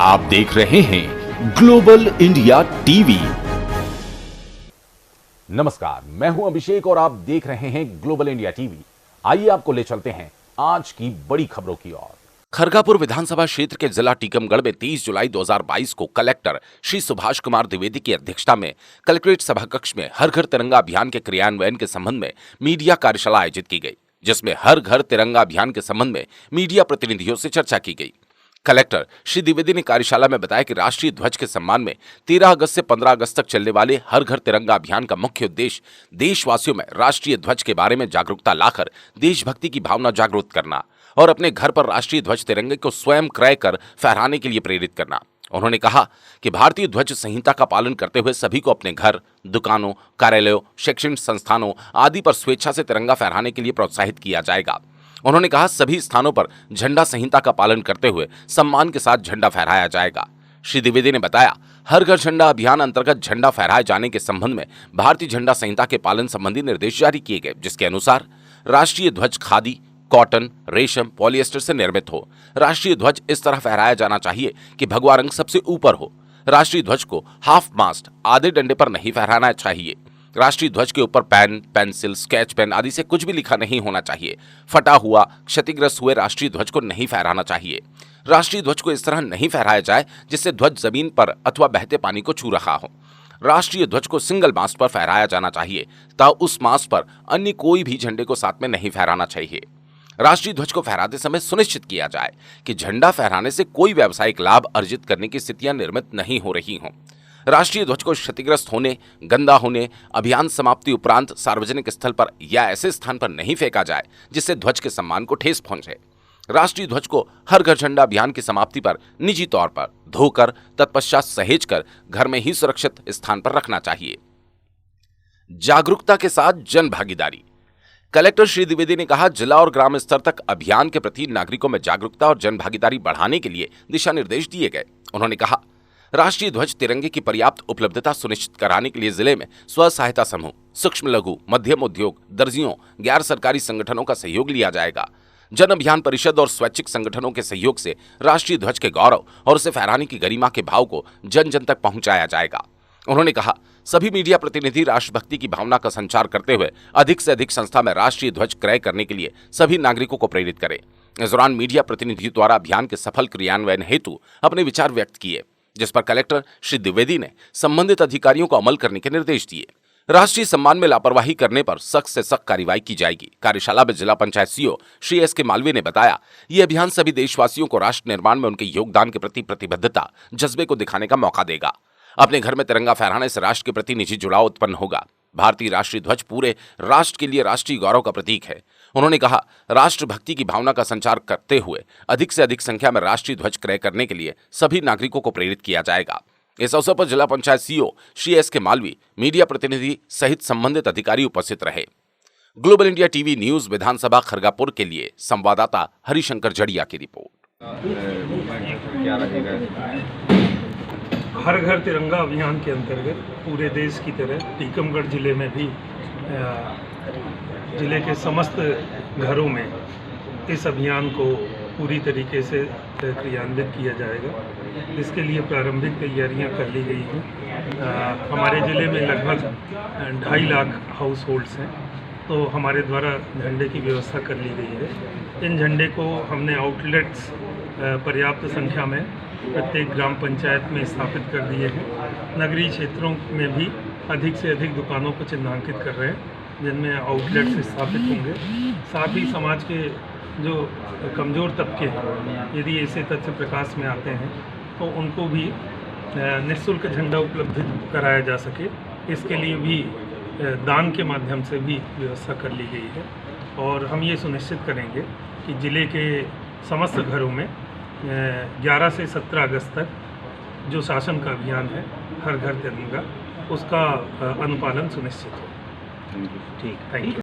आप देख रहे हैं ग्लोबल इंडिया टीवी। नमस्कार, मैं हूं अभिषेक और आप देख रहे हैं ग्लोबल इंडिया टीवी। आइए आपको ले चलते हैं आज की बड़ी खबरों की ओर। खरगापुर विधानसभा क्षेत्र के जिला टीकमगढ़ में 30 जुलाई 2022 को कलेक्टर श्री सुभाष कुमार द्विवेदी की अध्यक्षता में कलेक्ट्रेट सभाकक्ष में हर घर तिरंगा अभियान के क्रियान्वयन के संबंध में मीडिया कार्यशाला आयोजित की गई, जिसमें हर घर तिरंगा अभियान के संबंध में मीडिया प्रतिनिधियों से चर्चा की गई। कलेक्टर श्री द्विवेदी ने कार्यशाला में बताया कि राष्ट्रीय ध्वज के सम्मान में 13 अगस्त से 15 अगस्त तक चलने वाले हर घर तिरंगा अभियान का मुख्य उद्देश्य देशवासियों में राष्ट्रीय ध्वज के बारे में जागरूकता लाकर देशभक्ति की भावना जागृत करना और अपने घर पर राष्ट्रीय ध्वज तिरंगे को स्वयं क्रय कर फहराने के लिए प्रेरित करना। उन्होंने कहा कि भारतीय ध्वज संहिता का पालन करते हुए सभी को अपने घर, दुकानों, कार्यालयों, शैक्षणिक संस्थानों आदि पर स्वेच्छा से तिरंगा फहराने के लिए प्रोत्साहित किया जाएगा। उन्होंने कहा सभी स्थानों पर झंडा संहिता का पालन करते हुए सम्मान के साथ झंडा फहराया जाएगा। श्री द्विवेदी ने बताया हर घर झंडा अभियान अंतर्गत झंडा फहराए जाने के संबंध में भारतीय झंडा संहिता के पालन संबंधी निर्देश जारी किए गए, जिसके अनुसार राष्ट्रीय ध्वज खादी, कॉटन, रेशम, पॉलिएस्टर से निर्मित हो। राष्ट्रीय ध्वज इस तरह फहराया जाना चाहिए कि भगवा रंग सबसे ऊपर हो। राष्ट्रीय ध्वज को हाफ मास्ट, आधे डंडे पर नहीं फहराना चाहिए। राष्ट्रीय ध्वज के ऊपर पेन, पेंसिल, स्केच पेन आदि से कुछ भी लिखा नहीं होना चाहिए। फटा हुआ, क्षतिग्रस्त हुए राष्ट्रीय ध्वज को नहीं फहराना चाहिए। राष्ट्रीय ध्वज को इस तरह नहीं फहराया जाए जिससे ध्वज जमीन पर अथवा बहते पानी को छू रहा हो। राष्ट्रीय ध्वज को सिंगल मास्ट पर फहराया जाना चाहिए तथा उस मास्ट पर अन्य कोई भी झंडे को साथ में नहीं फहराना चाहिए। राष्ट्रीय ध्वज को फहराते समय सुनिश्चित किया जाए कि झंडा फहराने से कोई व्यावसायिक लाभ अर्जित करने की स्थितियां निर्मित नहीं हो रही हों। राष्ट्रीय ध्वज को क्षतिग्रस्त होने, गंदा होने, अभियान समाप्ति उपरांत सार्वजनिक स्थल पर या ऐसे स्थान पर नहीं फेंका जाए जिससे ध्वज के सम्मान को ठेस पहुंचे। राष्ट्रीय ध्वज को हर घर झंडा अभियान की समाप्ति पर निजी तौर पर धोकर तत्पश्चात सहेज कर घर में ही सुरक्षित स्थान पर रखना चाहिए। जागरूकता के साथ जन भागीदारी। कलेक्टर श्री द्विवेदी ने कहा जिला और ग्राम स्तर तक अभियान के प्रति नागरिकों में जागरूकता और जन भागीदारी बढ़ाने के लिए दिशा निर्देश दिए गए। उन्होंने कहा राष्ट्रीय ध्वज तिरंगे की पर्याप्त उपलब्धता सुनिश्चित कराने के लिए जिले में स्व सहायता समूह, सूक्ष्म लघु मध्यम उद्योग, दर्जियों, गैर सरकारी संगठनों का सहयोग लिया जाएगा। जन अभियान परिषद और स्वैच्छिक संगठनों के सहयोग से राष्ट्रीय ध्वज के गौरव और उसे फहराने की गरिमा के भाव को जन जन तक पहुंचाया जाएगा। उन्होंने कहा सभी मीडिया प्रतिनिधि राष्ट्रभक्ति की भावना का संचार करते हुए अधिक से अधिक संख्या में राष्ट्रीय ध्वज क्रय करने के लिए सभी नागरिकों को प्रेरित करें। इस दौरान मीडिया प्रतिनिधियों द्वारा अभियान के सफल क्रियान्वयन हेतु अपने विचार व्यक्त किए, जिस पर कलेक्टर श्री द्विवेदी ने संबंधित अधिकारियों को अमल करने के निर्देश दिए। राष्ट्रीय सम्मान में लापरवाही करने पर सख्त से सख्त कार्रवाई की जाएगी। कार्यशाला में जिला पंचायत सीईओ श्री एस.के. मालवीय ने बताया ये अभियान सभी देशवासियों को राष्ट्र निर्माण में उनके योगदान के प्रति प्रतिबद्धता, जज्बे को दिखाने का मौका देगा। अपने घर में तिरंगा फहराने से राष्ट्र के प्रति निजी जुड़ाव उत्पन्न होगा। भारतीय राष्ट्रीय ध्वज पूरे राष्ट्र के लिए राष्ट्रीय गौरव का प्रतीक है। उन्होंने कहा राष्ट्रभक्ति की भावना का संचार करते हुए अधिक से अधिक संख्या में राष्ट्रीय ध्वज क्रय करने के लिए सभी नागरिकों को प्रेरित किया जाएगा। इस अवसर पर जिला panchayat CEO Shri SK. Malviya, media प्रतिनिधि सहित संबंधित अधिकारी उपस्थित रहे। ग्लोबल इंडिया टीवी न्यूज विधानसभा खरगापुर के लिए संवाददाता हरिशंकर जड़िया की रिपोर्ट। हर घर तिरंगा अभियान के अंतर्गत पूरे देश की तरह टीकमगढ़ जिले में भी जिले के समस्त घरों में इस अभियान को पूरी तरीके से क्रियान्वित किया जाएगा। इसके लिए प्रारंभिक तैयारियां कर ली गई हैं। हमारे ज़िले में लगभग 2.5 लाख हाउस होल्ड्स हैं, तो हमारे द्वारा झंडे की व्यवस्था कर ली गई है। इन झंडे को हमने आउटलेट्स पर्याप्त संख्या में प्रत्येक ग्राम पंचायत में स्थापित कर दिए हैं। नगरीय क्षेत्रों में भी अधिक से अधिक दुकानों को चिन्हांकित कर रहे हैं जिनमें आउटलेट्स स्थापित होंगे। साथ ही समाज के जो कमज़ोर तबके हैं, यदि ऐसे तथ्य प्रकाश में आते हैं तो उनको भी निःशुल्क झंडा उपलब्ध कराया जा सके, इसके लिए भी दान के माध्यम से भी व्यवस्था कर ली गई है। और हम ये सुनिश्चित करेंगे कि ज़िले के समस्त घरों में 11 से 17 अगस्त तक जो शासन का अभियान है हर घर तिरंगा, उसका अनुपालन सुनिश्चित हो। ठीक, थैंक यू।